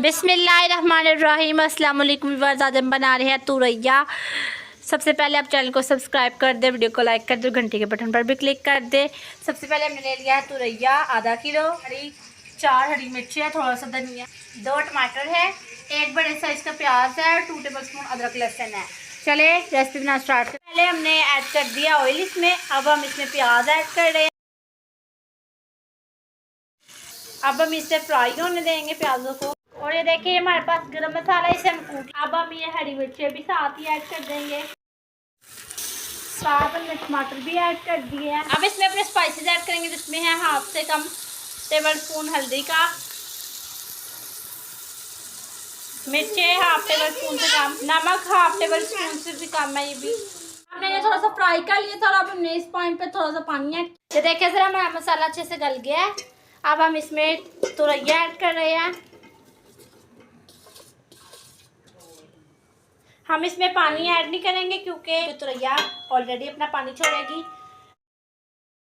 बिस्मिल्लाहिर्रहमानिर्रहीम। अस्सलाम वालेकुम व्यूअर्स, आज हम बना रहे हैं तुरैया। सबसे पहले आप चैनल को सब्सक्राइब कर दे, वीडियो को लाइक कर दे, घंटी के बटन पर भी क्लिक कर दे। सबसे पहले हमने ले लिया है तुरैया आधा किलो, 4 हरी मिर्ची है, थोड़ा सा धनिया, 2 टमाटर है, 1 बड़े साइज़ का प्याज है और 2 टेबल स्पून अदरक लहसुन है। चले रेसिपी बनाना स्टार्ट करें। पहले हमने ऐड कर दिया ऑयल इसमें, अब हम इसमें प्याज ऐड कर रहे हैं। अब हम इसे फ्राई होने देंगे प्याजों को। और ये देखिए हमारे पास गरम मसाला, इसे हम कूट। अब हम ये हरी मिर्ची भी साथ ही ऐड कर देंगे, साथ हमने टमाटर भी ऐड कर दिए हैं। अब इसमें अपने स्पाइसेस ऐड करेंगे, जिसमें है 1/2 से कम टेबल स्पून हल्दी का, मिर्ची 1/2 टेबल स्पून से कम, नमक 1/2 टेबल स्पून से भी कम है। ये भी हमने ये थोड़ा सा फ्राई कर लिया था और अब हमने इस पॉइंट पे थोड़ा सा पानी ऐड। ये देखिए जरा हमारा मसाला अच्छे से गल गया है। अब हम इसमें तुरैया ऐड कर रहे हैं। हम इसमें पानी ऐड नहीं करेंगे क्योंकि तुरैया ऑलरेडी अपना पानी छोड़ेगी।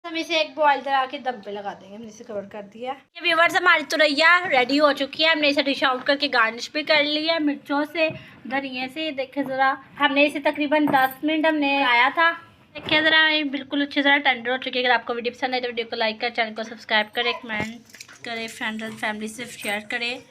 हम इसे एक बॉयल करा के दम पे लगा देंगे। हमने इसे कवर कर दिया। ये व्यूअर्स, हमारी तुरैया रेडी हो चुकी है। हमने इसे डिश आउट करके गार्निश भी कर लिया है मिर्चों से, धनिया से। देखिए ज़रा, हमने इसे तकरीबन 10 मिनट हमने आया था। देखिए ज़रा, बिल्कुल अच्छी तरह टेंडर हो चुकी है। अगर आपको वीडियो पसंद आए तो वीडियो को लाइक करें, चैनल को सब्सक्राइब करें, कमेंट करें, फ्रेंड्स एंड फैमिली से शेयर करें।